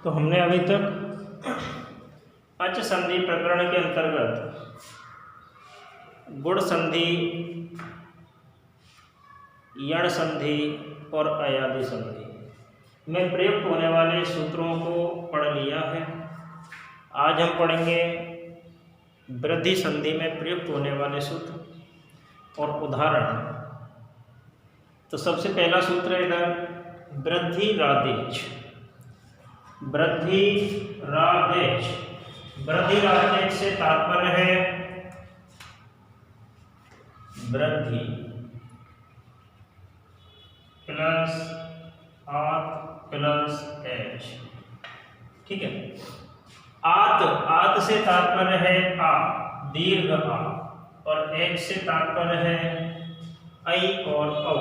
तो हमने अभी तक अच संधि प्रकरण के अंतर्गत गुण संधि, यण संधि और अयादि संधि में प्रयुक्त होने वाले सूत्रों को पढ़ लिया है। आज हम पढ़ेंगे वृद्धि संधि में प्रयुक्त होने वाले सूत्र और उदाहरण। तो सबसे पहला सूत्र है इधर वृद्धि रादेच। वृद्धि रादेच, वृद्धि रादेच से तात्पर्य है वृद्धि प्लस आत प्लस एच। ठीक है। आत से तात्पर्य है आ, दीर्घ आ, और एच से तात्पर्य है ऐ और औ,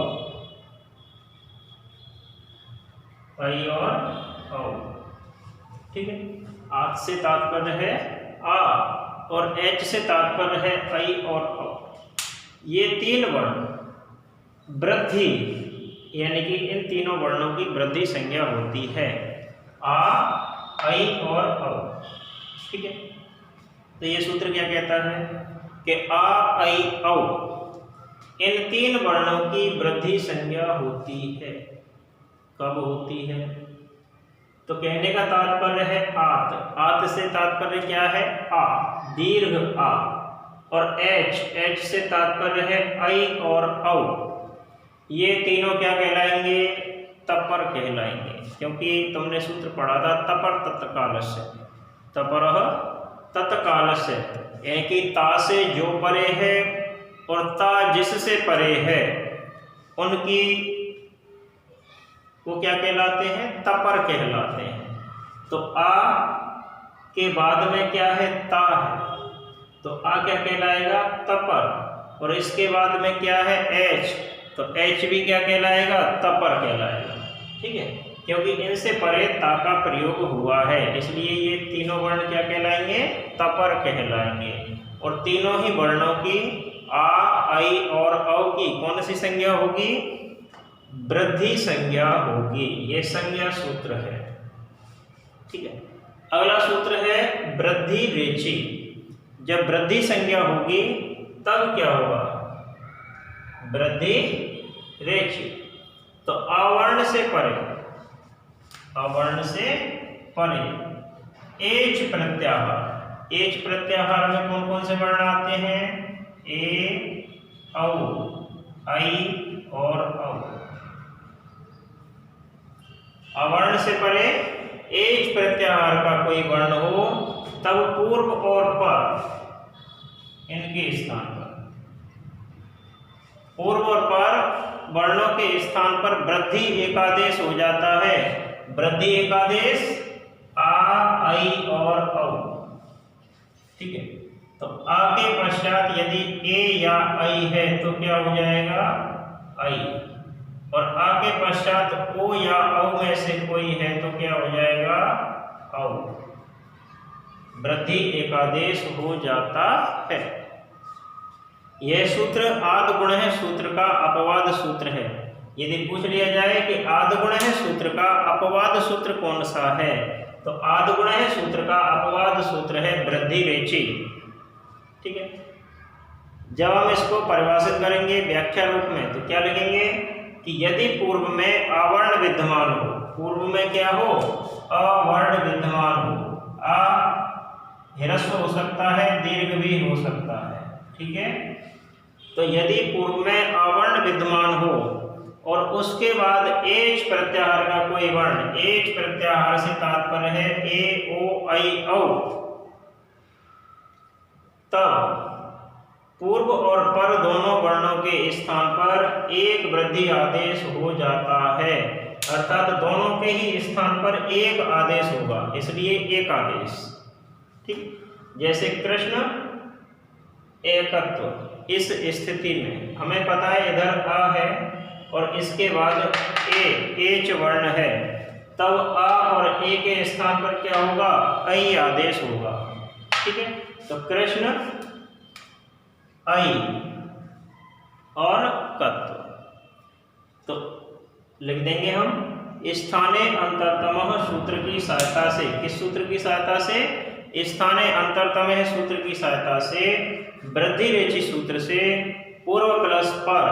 ऐ और औ। ठीक है। आत से तात्पर्य है आ और एच से तात्पर्य है ऐ और औ। ये तीन वर्ण वृद्धि यानी कि इन तीनों वर्णों की वृद्धि संज्ञा होती है आ, ऐ और औ। ठीक है। तो ये सूत्र क्या कहता है कि आ, ऐ, औ इन तीन वर्णों की वृद्धि संज्ञा होती है। कब होती है? तो कहने का तात्पर्य है आत। आत से तात्पर्य क्या है? आ, दीर्घ आ, और एच से तात्पर्य है ऐ और औ। ये तीनों क्या कहलाएंगे? तपर कहलाएंगे, क्योंकि तुमने सूत्र पढ़ा था तपर तत्कालस्य। तपर तत्कालस्य यानी कि ता से जो परे है और ता जिससे परे है उनकी वो क्या कहलाते हैं? तपर कहलाते हैं। तो आ के बाद में क्या है? ता है, तो आ क्या कहलाएगा? तपर। और इसके बाद में क्या है? एच, तो एच भी क्या कहलाएगा? तपर कहलाएगा। ठीक है। क्योंकि इनसे परे ता का प्रयोग हुआ है, इसलिए ये तीनों वर्ण क्या कहलाएंगे? तपर कहलाएंगे। और तीनों ही वर्णों की आ, ऐ और औ की कौन सी संज्ञा होगी? वृद्धि संज्ञा होगी। ये संज्ञा सूत्र है। ठीक है। अगला सूत्र है वृद्धि रेचि। जब वृद्धि संज्ञा होगी तब क्या होगा? वृद्धि रेचि। तो आवर्ण से परे, अवर्ण से परे एच प्रत्याहार। एच प्रत्याहार में कौन कौन से वर्ण आते हैं? ए, औ, ऐ और औ। अवर्ण से परे एच प्रत्याहार का कोई वर्ण हो तब पूर्व और पर इनके स्थान पर, पूर्व और पर वर्णों के स्थान पर वृद्धि एकादेश हो जाता है। वृद्धि एकादेश आ, ऐ और औ। ठीक है। तो आ के पश्चात यदि ए या ऐ है तो क्या हो जाएगा? ऐ। और आ के पश्चात ओ या औ में से कोई है तो क्या हो जाएगा? औ। वृद्धि एकादेश हो जाता है। यह सूत्र आद गुण है सूत्र का अपवाद सूत्र है। यदि पूछ लिया जाए कि आद गुण है सूत्र का अपवाद सूत्र कौन सा है, तो आद गुण है सूत्र का अपवाद सूत्र है वृद्धि रेचि। ठीक है। जब हम इसको परिभाषित करेंगे व्याख्या रूप में तो क्या लिखेंगे कि यदि पूर्व में आवर्ण विद्यमान हो, पूर्व में क्या हो? अवर्ण विद्यमान हो। आ ह्रस्व हो सकता है, दीर्घ भी हो सकता है। ठीक है। तो यदि पूर्व में आवर्ण विद्यमान हो और उसके बाद एच प्रत्याहार का कोई वर्ण, एच प्रत्याहार से तात्पर्य है ए, ओ, ऐ, औ, तब पूर्व और पर दोनों वर्णों के स्थान पर एक वृद्धि आदेश हो जाता है। अर्थात दोनों के ही स्थान पर एक आदेश होगा, इसलिए एक आदेश। ठीक। जैसे कृष्ण एकत्व, इस स्थिति में हमें पता है इधर आ है और इसके बाद ए, एच वर्ण है, तब आ और ए के स्थान पर क्या होगा? ऐ आदेश होगा। ठीक है। तो कृष्ण ऐ और कत्व, तो लिख देंगे हम स्थाने अंतरतम सूत्र की सहायता से, किस सूत्र की सहायता से? स्थाने अंतरतम सूत्र की सहायता से, वृद्धि रेचि सूत्र से पूर्व प्लस पर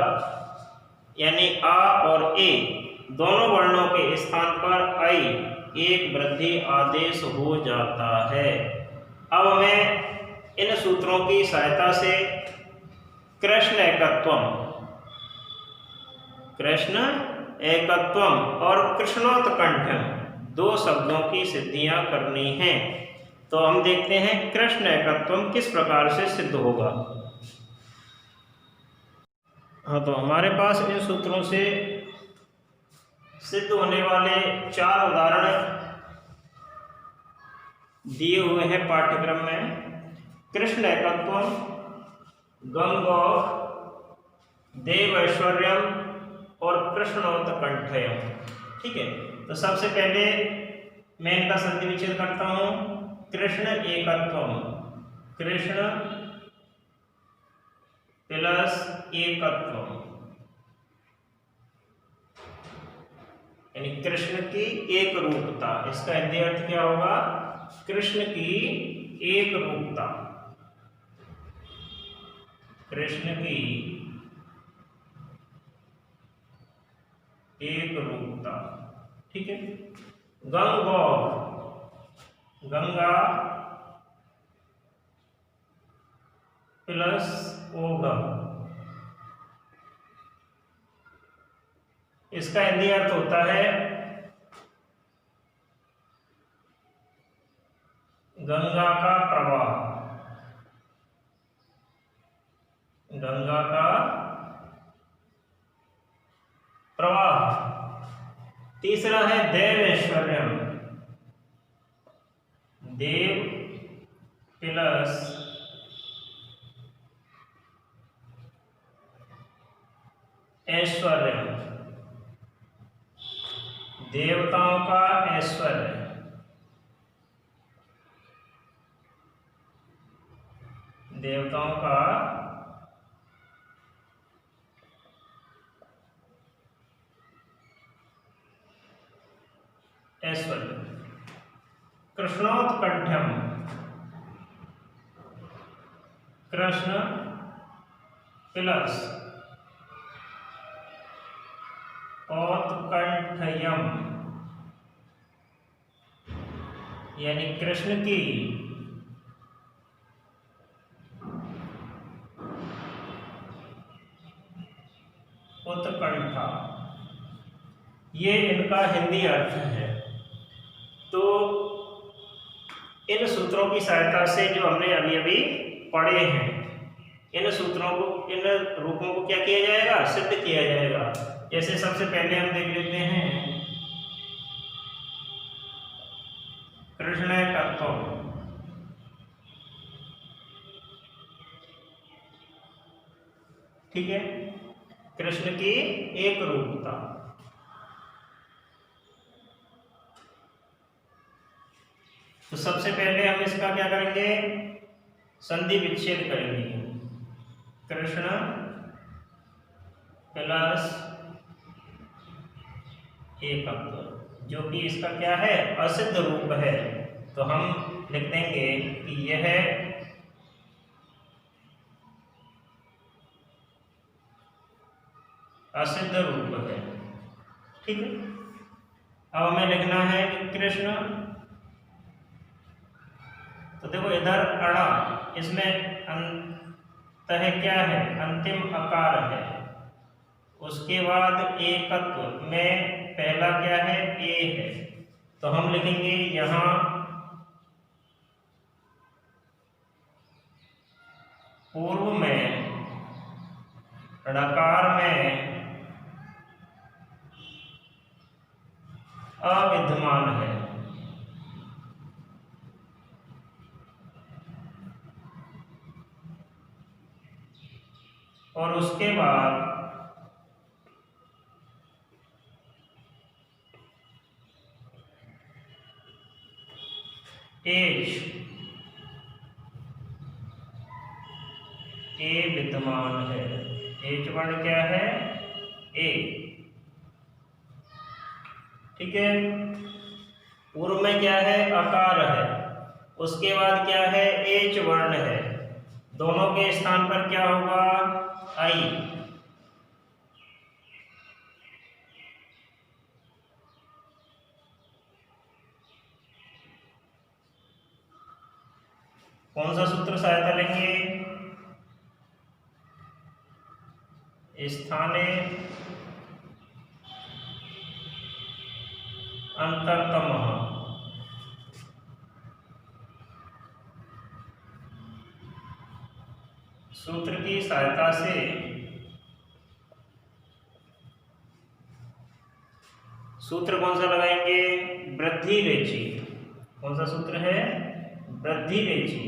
यानी आ और ए दोनों वर्णों के स्थान पर आई एक वृद्धि आदेश हो जाता है। अब हमें इन सूत्रों की सहायता से कृष्ण एकत्वम और कृष्णोत्कंठम दो शब्दों की सिद्धियां करनी हैं। तो हम देखते हैं कृष्ण एकत्वम किस प्रकार से सिद्ध होगा। हाँ, तो हमारे पास इन सूत्रों से सिद्ध होने वाले 4 उदाहरण दिए हुए हैं पाठ्यक्रम में। कृष्ण एकत्वम, गंगौर, देव ऐश्वर्यम और कृष्णोत्कंठयम। ठीक है, तो सबसे पहले मैं इनका संधि विच्छेद करता हूं। कृष्ण एकत्वम, कृष्ण प्लस एकत्वम यानी कृष्ण की एक रूपता। इसका हिंदी अर्थ क्या होगा? कृष्ण की एक रूपता, कृष्ण की एक रूपता। ठीक है, गंगौर, गंगा प्लस ओघम, इसका हिंदी अर्थ होता है गंगा का प्रवाह, गंगा का प्रवाह। तीसरा है देव ऐश्वर्यम, देव प्लस ऐश्वर्य, देवताओं का ऐश्वर्य, देवताओं का ऐश्वर्य। कृष्णोत्कंठम, कृष्ण प्लस औत्कंठयम यानी कृष्ण की उत्कंठा। ये इनका हिंदी अर्थ है। तो इन सूत्रों की सहायता से जो हमने अभी अभी पढ़े हैं, इन सूत्रों को, इन रूपों को क्या किया जाएगा? सिद्ध किया जाएगा। जैसे सबसे पहले हम देख लेते हैं कृष्ण एकत्वम, ठीक है, कृष्ण की एक रूपता। तो सबसे पहले हम इसका क्या करेंगे? संधि विच्छेद करेंगे। कृष्ण प्लस एकत्व, जो कि इसका क्या है? असिद्ध रूप है। तो हम लिख देंगे कि यह असिद्ध रूप है। ठीक है, अब हमें लिखना है कि कृष्ण, तो देखो इधर अड़ा, इसमें अंतः क्या है? अंतिम अकार है। उसके बाद एकत्व में पहला क्या है? ए है। तो हम लिखेंगे यहां पूर्व में ऋकार में अविद्यमान है। और उसके बाद एच, ए विद्यमान है। एच वर्ण क्या है? ए। ठीक है। पूर्व में क्या है, अकार है, उसके बाद क्या है, एच वर्ण है, दोनों के स्थान पर क्या होगा, आई। कौन सा सूत्र सहायता लेंगे, स्थाने अंतरतम। सूत्र की सहायता से सूत्र कौन सा लगाएंगे, वृद्धि रेचि। कौन सा सूत्र है, वृद्धि रेचि।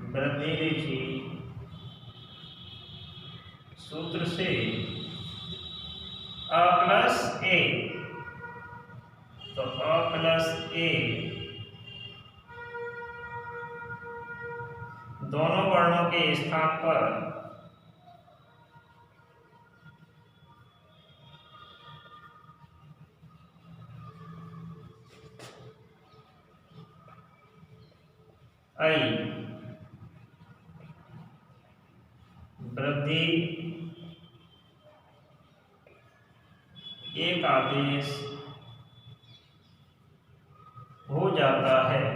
वृद्धि रेचि सूत्र से a प्लस ए, तो a प्लस ए दोनों वर्णों के स्थान पर आई वृद्धि एक आदेश हो जाता है।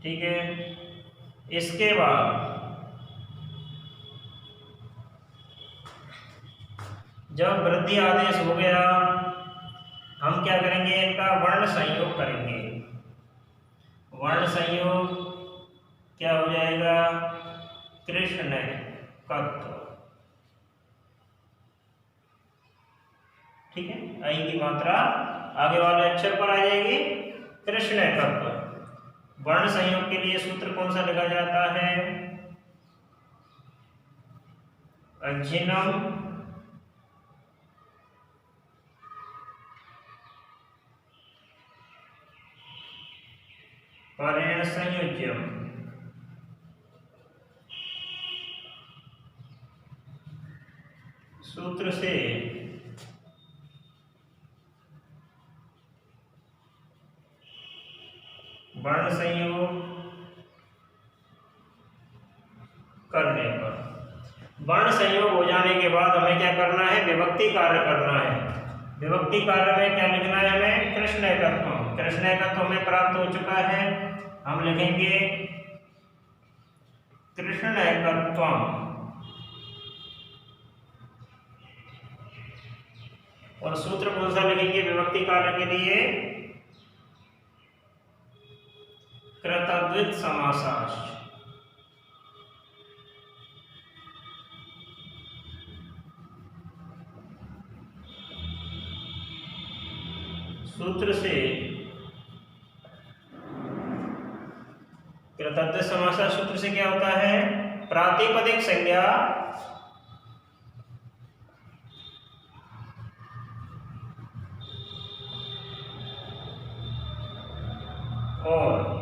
ठीक है। इसके बाद जब वृद्धि आदेश हो गया, हम क्या करेंगे, इनका वर्ण संयोग करेंगे। वर्ण संयोग क्या हो जाएगा, कृष्णकत्व। ठीक है, आई की मात्रा आगे वाले अक्षर पर आ जाएगी, कृष्णकत्व। वर्ण संयोग के लिए सूत्र कौन सा लिखा जाता है, अज्जिनम परेण संयोज्यम। सूत्र से वर्ण संयोग करने पर, वर्ण संयोग हो जाने के बाद हमें क्या करना है, विभक्ति कार्य करना है। विभक्ति कार्य में क्या लिखना है हमें, कृष्णकत्व। कृष्णकत्व हमें प्राप्त हो चुका है, हम लिखेंगे कृष्णकत्वम। और सूत्र कौन सा लिखेंगे विभक्ति कार्य के लिए, कृतद्वित समासाश्च। सूत्र से कृतद्वैत समासा सूत्र से क्या होता है, प्रातिपदिक संज्ञा और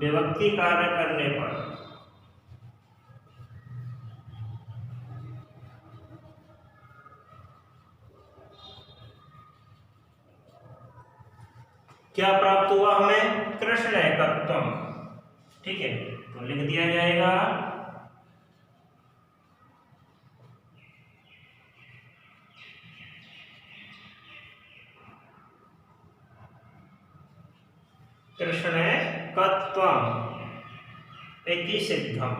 विभक्ति कार्य करने पर क्या प्राप्त हुआ हमें, कृष्णकत्वम। ठीक है, तो लिख दिया जाएगा कृष्णकत्वम इति सिद्धम।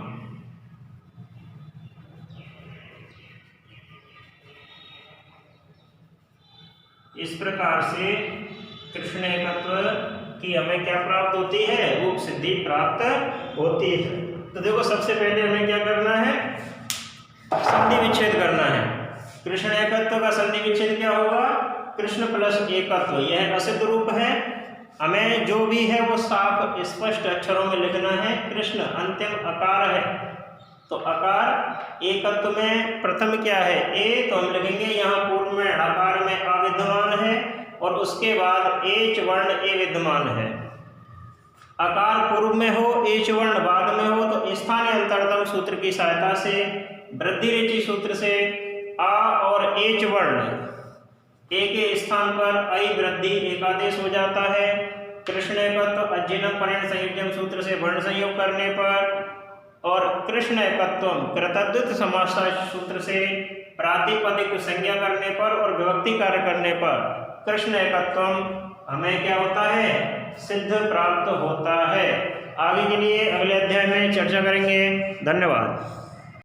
इस प्रकार से कृष्णकत्व की हमें क्या प्राप्त होती है, रूप सिद्धि प्राप्त होती है। तो देखो सबसे पहले हमें क्या करना है, संधि विच्छेद करना है। कृष्णकत्व का संधि विच्छेद क्या होगा, कृष्ण प्लस एकत्व। यह असिद्ध रूप है, हमें जो भी है वो साफ स्पष्ट अक्षरों में लिखना है। कृष्ण अंतिम अकार है, तो अकार एकत्व में प्रथम क्या है, ए, तो हम लिखेंगे यहाँ पूर्व में णकार में अविद्यमान है और उसके बाद एच वर्ण ए विद्यमान है। आकार पूर्व में हो, एच वर्ण बाद में हो, तो स्थानीय अंतरतम सूत्र की सहायता से, वृद्धि रेचि सूत्र से आ और एच वर्ण ए के स्थान पर आई वृद्धि एक आदेश हो जाता है। कृष्ण एकत्व अज्जिनम परिण संयुजम सूत्र से वर्ण संयोग करने पर, और कृष्ण एकत्वम कृतद्धित समासता सूत्र से प्रातिपदिक संज्ञा करने पर और विभक्ति कार्य करने पर कृष्ण एकत्वम हमें क्या होता है, सिद्ध प्राप्त होता है। आगे के लिए अगले अध्याय में चर्चा करेंगे। धन्यवाद।